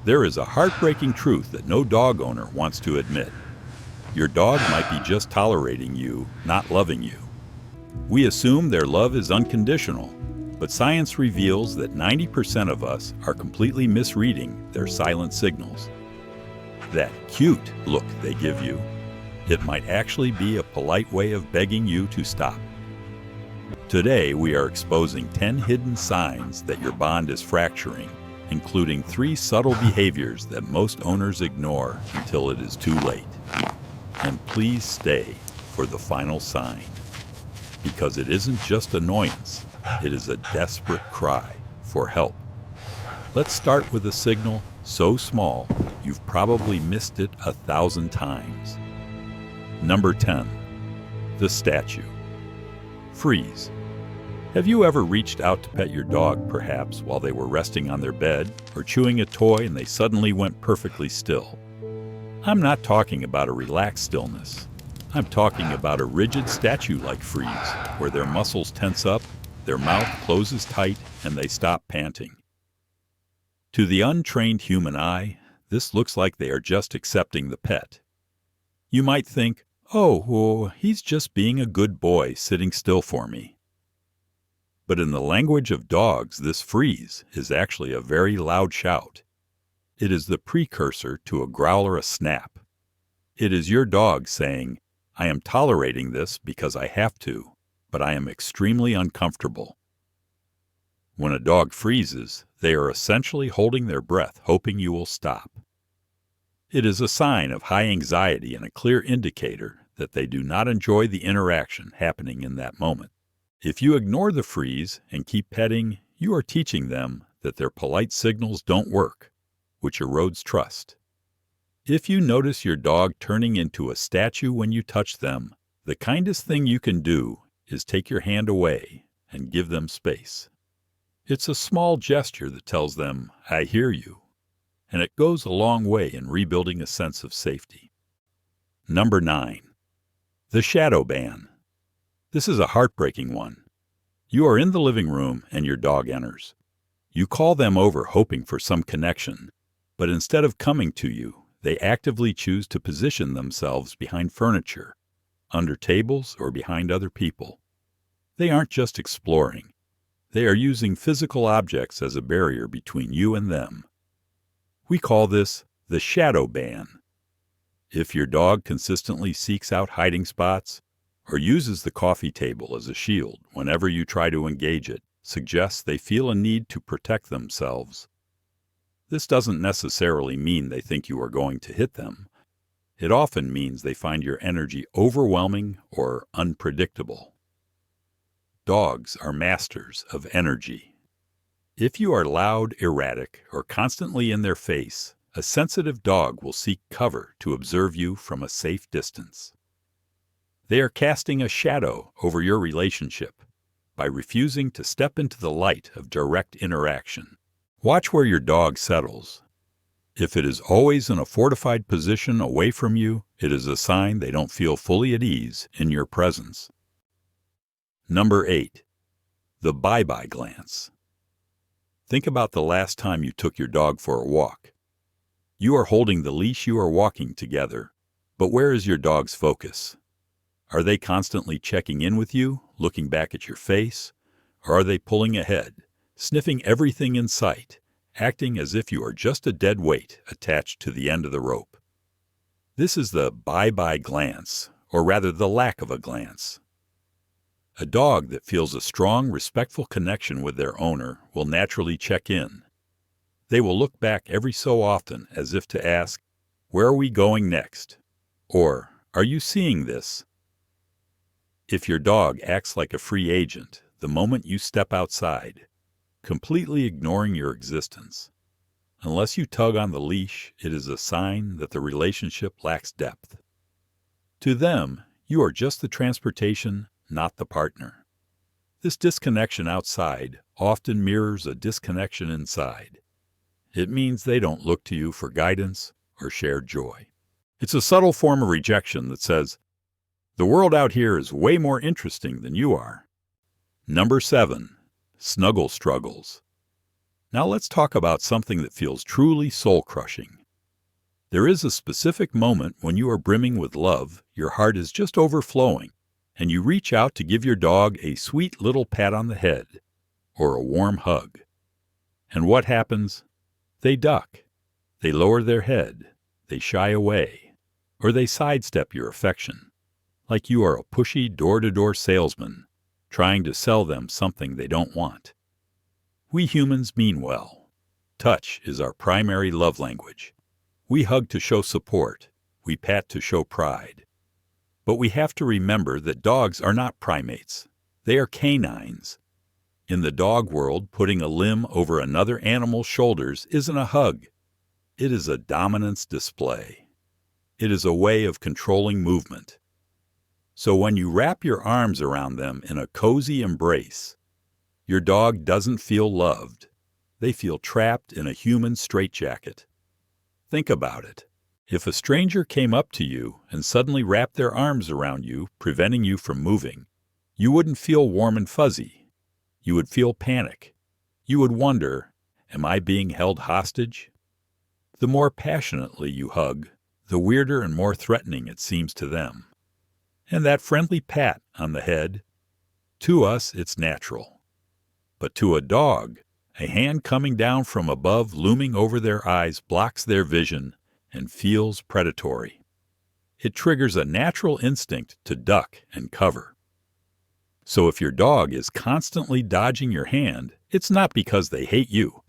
There is a heartbreaking truth that no dog owner wants to admit. Your dog might be just tolerating you, not loving you. We assume their love is unconditional, but science reveals that 90% of us are completely misreading their silent signals. That cute look they give you, it might actually be a polite way of begging you to stop. Today, we are exposing 10 hidden signs that your bond is fracturing, including 3 subtle behaviors that most owners ignore until it is too late. And please stay for the final sign, because it isn't just annoyance, it is a desperate cry for help. Let's start with a signal so small you've probably missed it 1,000 times. Number 10. The statue. Freeze. Have you ever reached out to pet your dog, perhaps while they were resting on their bed or chewing a toy and they suddenly went perfectly still? I'm not talking about a relaxed stillness. I'm talking about a rigid statue-like freeze, where their muscles tense up, their mouth closes tight, and they stop panting. To the untrained human eye, this looks like they are just accepting the pet. You might think, oh, he's just being a good boy sitting still for me. But in the language of dogs, this freeze is actually a very loud shout. It is the precursor to a growl or a snap. It is your dog saying, I am tolerating this because I have to, but I am extremely uncomfortable. When a dog freezes, they are essentially holding their breath, hoping you will stop. It is a sign of high anxiety and a clear indicator that they do not enjoy the interaction happening in that moment. If you ignore the freeze and keep petting, you are teaching them that their polite signals don't work, which erodes trust. If you notice your dog turning into a statue when you touch them, the kindest thing you can do is take your hand away and give them space. It's a small gesture that tells them, I hear you, and it goes a long way in rebuilding a sense of safety. Number 9. The shadow ban. This is a heartbreaking one. You are in the living room and your dog enters. You call them over hoping for some connection, but instead of coming to you, they actively choose to position themselves behind furniture, under tables, or behind other people. They aren't just exploring. They are using physical objects as a barrier between you and them. We call this the shadow ban. If your dog consistently seeks out hiding spots or uses the coffee table as a shield whenever you try to engage it, suggests they feel a need to protect themselves. This doesn't necessarily mean they think you are going to hit them. It often means they find your energy overwhelming or unpredictable. Dogs are masters of energy. If you are loud, erratic, or constantly in their face, a sensitive dog will seek cover to observe you from a safe distance. They are casting a shadow over your relationship by refusing to step into the light of direct interaction. Watch where your dog settles. If it is always in a fortified position away from you, it is a sign they don't feel fully at ease in your presence. Number 8. The bye-bye glance. Think about the last time you took your dog for a walk. You are holding the leash, you are walking together, but where is your dog's focus? Are they constantly checking in with you, looking back at your face, or are they pulling ahead, sniffing everything in sight, acting as if you are just a dead weight attached to the end of the rope? This is the bye-bye glance, or rather the lack of a glance. A dog that feels a strong, respectful connection with their owner will naturally check in. They will look back every so often as if to ask, where are we going next? Or, are you seeing this? If your dog acts like a free agent the moment you step outside, completely ignoring your existence, unless you tug on the leash, it is a sign that the relationship lacks depth. To them, you are just the transportation, not the partner. This disconnection outside often mirrors a disconnection inside. It means they don't look to you for guidance or shared joy. It's a subtle form of rejection that says, the world out here is way more interesting than you are. Number 7. Snuggle struggles. Now let's talk about something that feels truly soul-crushing. There is a specific moment when you are brimming with love, your heart is just overflowing, and you reach out to give your dog a sweet little pat on the head or a warm hug. And what happens? They duck. They lower their head. They shy away. Or they sidestep your affection, like you are a pushy door-to-door salesman trying to sell them something they don't want. We humans mean well. Touch is our primary love language. We hug to show support. We pat to show pride. But we have to remember that dogs are not primates. They are canines. In the dog world, putting a limb over another animal's shoulders isn't a hug. It is a dominance display. It is a way of controlling movement. So when you wrap your arms around them in a cozy embrace, your dog doesn't feel loved. They feel trapped in a human straitjacket. Think about it. If a stranger came up to you and suddenly wrapped their arms around you, preventing you from moving, you wouldn't feel warm and fuzzy. You would feel panic. You would wonder, am I being held hostage? The more passionately you hug, the weirder and more threatening it seems to them. And that friendly pat on the head, to us it's natural. But to a dog, a hand coming down from above looming over their eyes blocks their vision and feels predatory. It triggers a natural instinct to duck and cover. So if your dog is constantly dodging your hand, it's not because they hate you.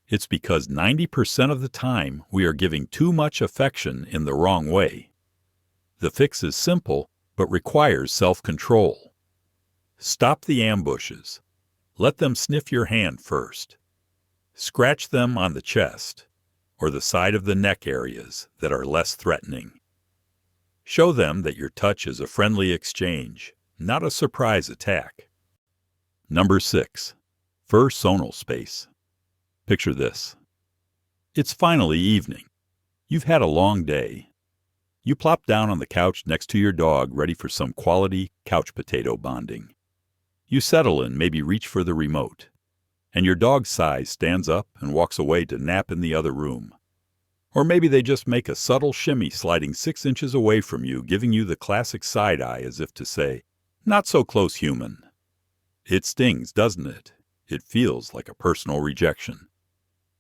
It's because 90% of the time we are giving too much affection in the wrong way. The fix is simple, but requires self-control. Stop the ambushes. Let them sniff your hand first. Scratch them on the chest or the side of the neck areas that are less threatening. Show them that your touch is a friendly exchange, not a surprise attack. Number 6. Fur-sonal space. Picture this. It's finally evening. You've had a long day. You plop down on the couch next to your dog, ready for some quality couch potato bonding. You settle and maybe reach for the remote, and your dog's size stands up and walks away to nap in the other room. Or maybe they just make a subtle shimmy sliding 6 inches away from you, giving you the classic side eye as if to say, "Not so close, human." It stings, doesn't it? It feels like a personal rejection.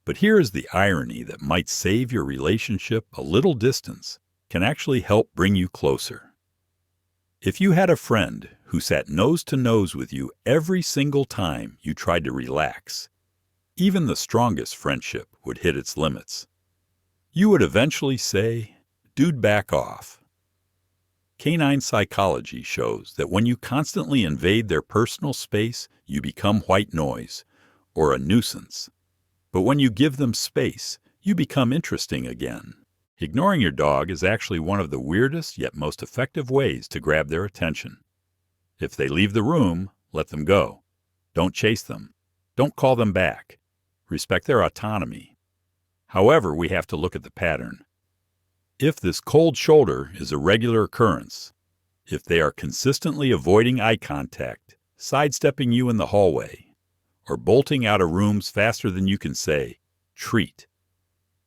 But here is the irony that might save your relationship a little distance, can actually help bring you closer. If you had a friend who sat nose to nose with you every single time you tried to relax, even the strongest friendship would hit its limits. You would eventually say, "Dude, back off." Canine psychology shows that when you constantly invade their personal space, you become white noise, or a nuisance. But when you give them space, you become interesting again. Ignoring your dog is actually one of the weirdest yet most effective ways to grab their attention. If they leave the room, let them go. Don't chase them. Don't call them back. Respect their autonomy. However, we have to look at the pattern. If this cold shoulder is a regular occurrence, if they are consistently avoiding eye contact, sidestepping you in the hallway, or bolting out of rooms faster than you can say, "Treat,"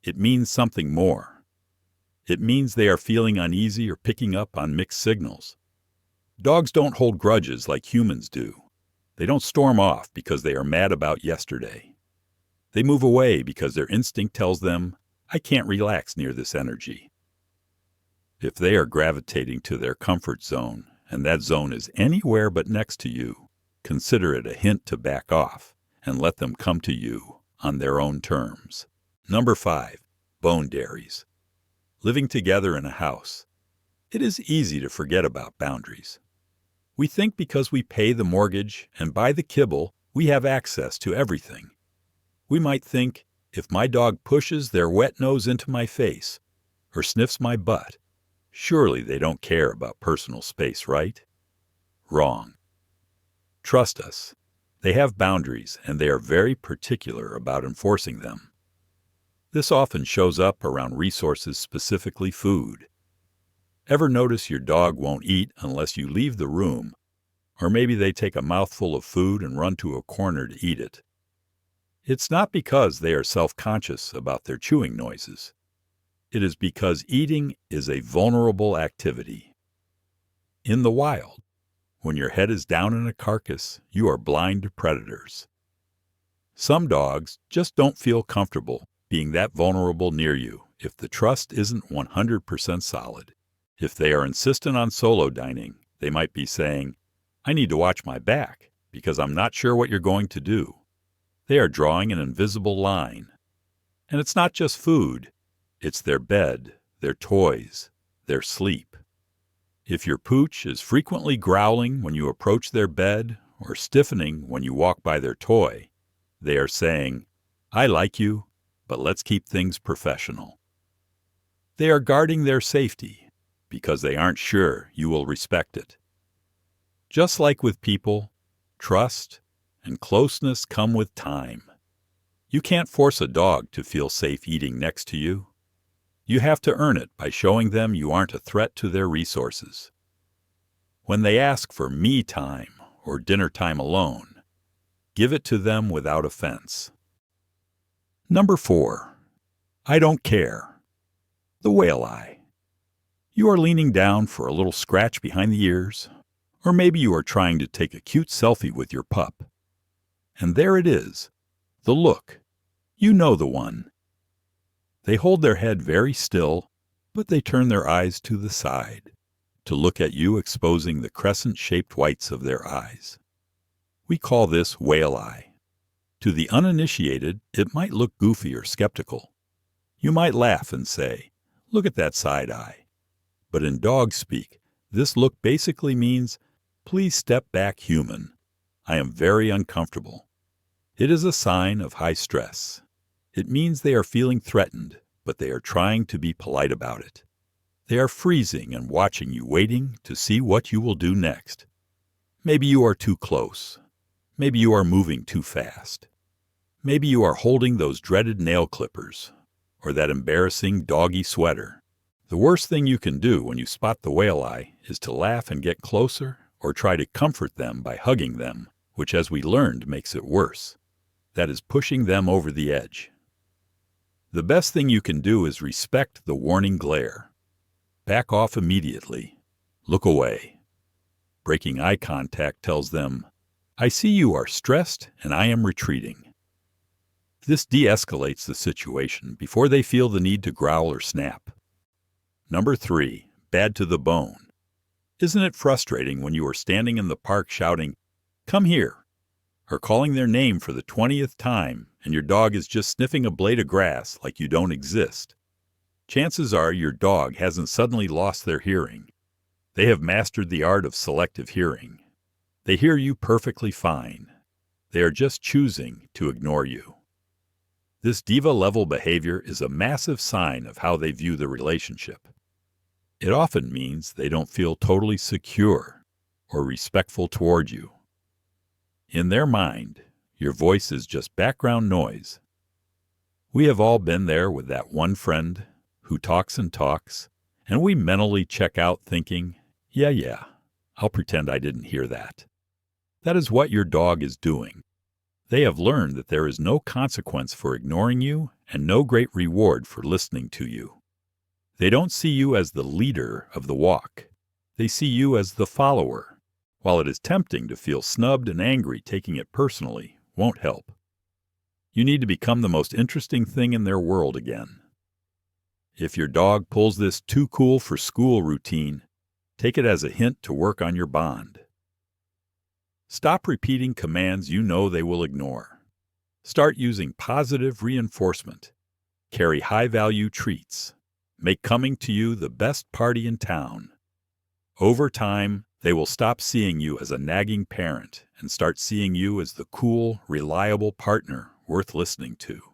it means something more. It means they are feeling uneasy or picking up on mixed signals. Dogs don't hold grudges like humans do. They don't storm off because they are mad about yesterday. They move away because their instinct tells them, "I can't relax near this energy." If they are gravitating to their comfort zone, and that zone is anywhere but next to you, consider it a hint to back off and let them come to you on their own terms. Number 5. Bone-daries. Living together in a house. It is easy to forget about boundaries. We think because we pay the mortgage and buy the kibble, we have access to everything. We might think, if my dog pushes their wet nose into my face or sniffs my butt, surely they don't care about personal space, right? Wrong. Trust us. They have boundaries, and they are very particular about enforcing them. This often shows up around resources, specifically food. Ever notice your dog won't eat unless you leave the room, or maybe they take a mouthful of food and run to a corner to eat it? It's not because they are self-conscious about their chewing noises. It is because eating is a vulnerable activity. In the wild, when your head is down in a carcass, you are blind to predators. Some dogs just don't feel comfortable being that vulnerable near you if the trust isn't 100% solid. If they are insistent on solo dining, they might be saying, "I need to watch my back because I'm not sure what you're going to do." They are drawing an invisible line. And it's not just food. It's their bed, their toys, their sleep. If your pooch is frequently growling when you approach their bed or stiffening when you walk by their toy, they are saying, "I like you, but let's keep things professional." They are guarding their safety because they aren't sure you will respect it. Just like with people, trust and closeness come with time. You can't force a dog to feel safe eating next to you. You have to earn it by showing them you aren't a threat to their resources. When they ask for me time or dinner time alone, give it to them without offense. Number 4. I don't care. The whale eye. You are leaning down for a little scratch behind the ears, or maybe you are trying to take a cute selfie with your pup. And there it is, the look. You know the one. They hold their head very still, but they turn their eyes to the side to look at you, exposing the crescent-shaped whites of their eyes. We call this whale eye. To the uninitiated, it might look goofy or skeptical. You might laugh and say, "Look at that side eye." But in dog speak, this look basically means, "Please step back, human. I am very uncomfortable." It is a sign of high stress. It means they are feeling threatened, but they are trying to be polite about it. They are freezing and watching you, waiting to see what you will do next. Maybe you are too close. Maybe you are moving too fast. Maybe you are holding those dreaded nail clippers, or that embarrassing doggy sweater. The worst thing you can do when you spot the whale eye is to laugh and get closer, or try to comfort them by hugging them, which, as we learned, makes it worse. That is pushing them over the edge. The best thing you can do is respect the warning glare. Back off immediately. Look away. Breaking eye contact tells them, "I see you are stressed and I am retreating." This de-escalates the situation before they feel the need to growl or snap. Number 3, bad to the bone. Isn't it frustrating when you are standing in the park shouting, "Come here," or calling their name for the 20th time, and your dog is just sniffing a blade of grass like you don't exist? Chances are your dog hasn't suddenly lost their hearing. They have mastered the art of selective hearing. They hear you perfectly fine. They are just choosing to ignore you. This diva-level behavior is a massive sign of how they view the relationship. It often means they don't feel totally secure or respectful toward you. In their mind, your voice is just background noise. We have all been there with that one friend who talks and talks, and we mentally check out thinking, yeah, I'll pretend I didn't hear that. That is what your dog is doing. They have learned that there is no consequence for ignoring you and no great reward for listening to you. They don't see you as the leader of the walk. They see you as the follower. While it is tempting to feel snubbed and angry, taking it personally won't help. You need to become the most interesting thing in their world again. If your dog pulls this too cool for school routine, take it as a hint to work on your bond. Stop repeating commands you know they will ignore. Start using positive reinforcement. Carry high-value treats. Make coming to you the best party in town. Over time, they will stop seeing you as a nagging parent and start seeing you as the cool, reliable partner worth listening to.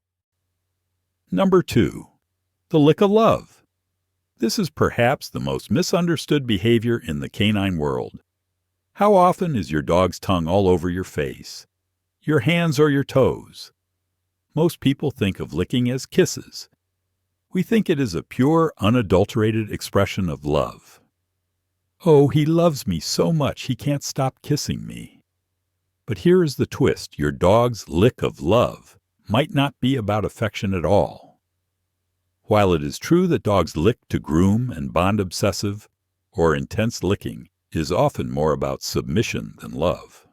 Number 2, the lick of love. This is perhaps the most misunderstood behavior in the canine world. How often is your dog's tongue all over your face, your hands or your toes? Most people think of licking as kisses. We think it is a pure, unadulterated expression of love. "Oh, he loves me so much he can't stop kissing me." But here is the twist: your dog's lick of love might not be about affection at all. While it is true that dogs lick to groom and bond, obsessive or intense licking is often more about submission than love.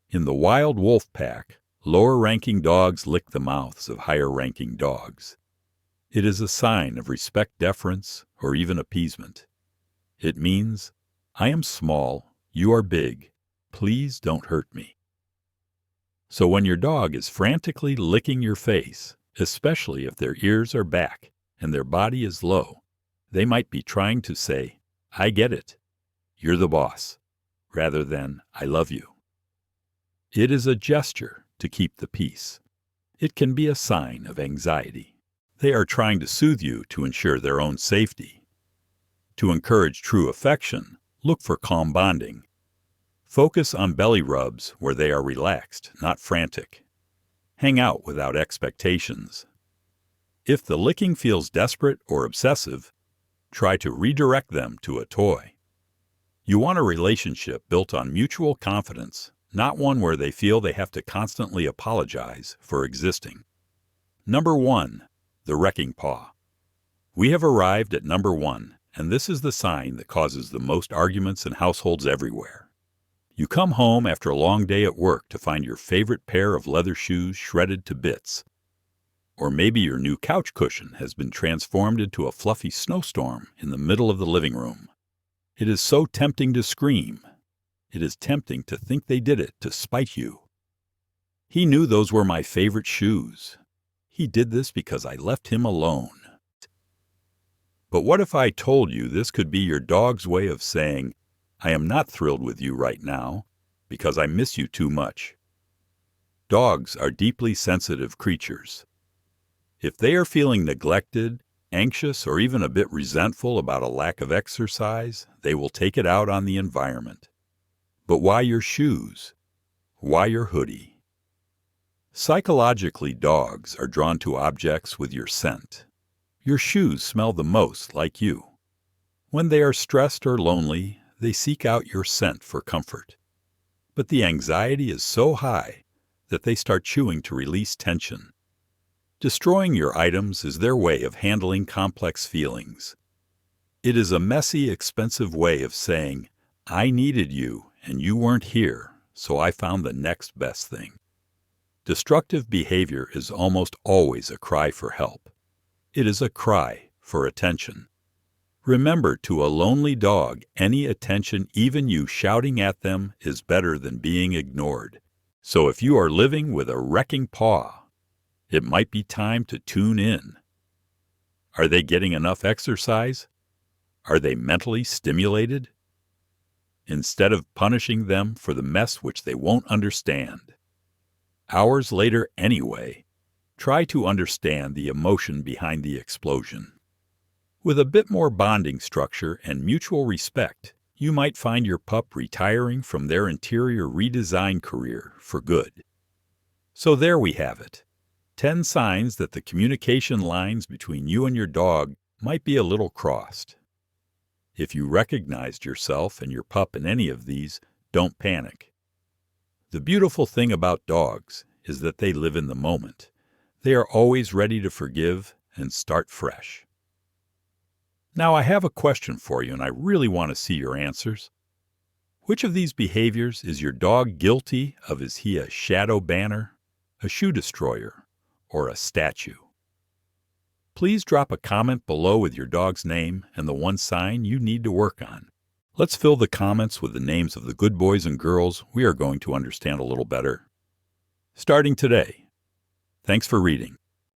In the wild wolf pack, lower-ranking dogs lick the mouths of higher-ranking dogs. It is a sign of respect, deference, or even appeasement. It means, I am small, you are big, please don't hurt me. So when your dog is frantically licking your face, especially if their ears are back and their body is low, they might be trying to say, I get it, you're the boss, rather than I love you. It is a gesture to keep the peace. It can be a sign of anxiety. They are trying to soothe you to ensure their own safety. To encourage true affection, look for calm bonding. Focus on belly rubs where they are relaxed, not frantic. Hang out without expectations. If the licking feels desperate or obsessive, try to redirect them to a toy. You want a relationship built on mutual confidence, not one where they feel they have to constantly apologize for existing. Number 1. The Wrecking Paw. We have arrived at number 1, and this is the sign that causes the most arguments in households everywhere. You come home after a long day at work to find your favorite pair of leather shoes shredded to bits. Or maybe your new couch cushion has been transformed into a fluffy snowstorm in the middle of the living room. It is so tempting to scream. It is tempting to think they did it to spite you. He knew those were my favorite shoes. He did this because I left him alone. But what if I told you this could be your dog's way of saying, I am not thrilled with you right now because I miss you too much? Dogs are deeply sensitive creatures. If they are feeling neglected, anxious, or even a bit resentful about a lack of exercise, they will take it out on the environment. But why your shoes? Why your hoodie? Psychologically, dogs are drawn to objects with your scent. Your shoes smell the most like you. When they are stressed or lonely, they seek out your scent for comfort. But the anxiety is so high that they start chewing to release tension. Destroying your items is their way of handling complex feelings. It is a messy, expensive way of saying, I needed you and you weren't here, so I found the next best thing. Destructive behavior is almost always a cry for help. It is a cry for attention. Remember, to a lonely dog, any attention, even you shouting at them, is better than being ignored. So if you are living with a wrecking paw, it might be time to tune in. Are they getting enough exercise? Are they mentally stimulated? Instead of punishing them for the mess which they won't understand. Hours later anyway, try to understand the emotion behind the explosion. With a bit more bonding structure and mutual respect, you might find your pup retiring from their interior redesign career for good. So there we have it. 10 signs that the communication lines between you and your dog might be a little crossed. If you recognized yourself and your pup in any of these, don't panic. The beautiful thing about dogs is that they live in the moment. They are always ready to forgive and start fresh. Now I have a question for you, and I really want to see your answers. Which of these behaviors is your dog guilty of? Is he a shadow banner, a shoe destroyer, or a statue? Please drop a comment below with your dog's name and the one sign you need to work on. Let's fill the comments with the names of the good boys and girls we are going to understand a little better. Starting today. Thanks for reading.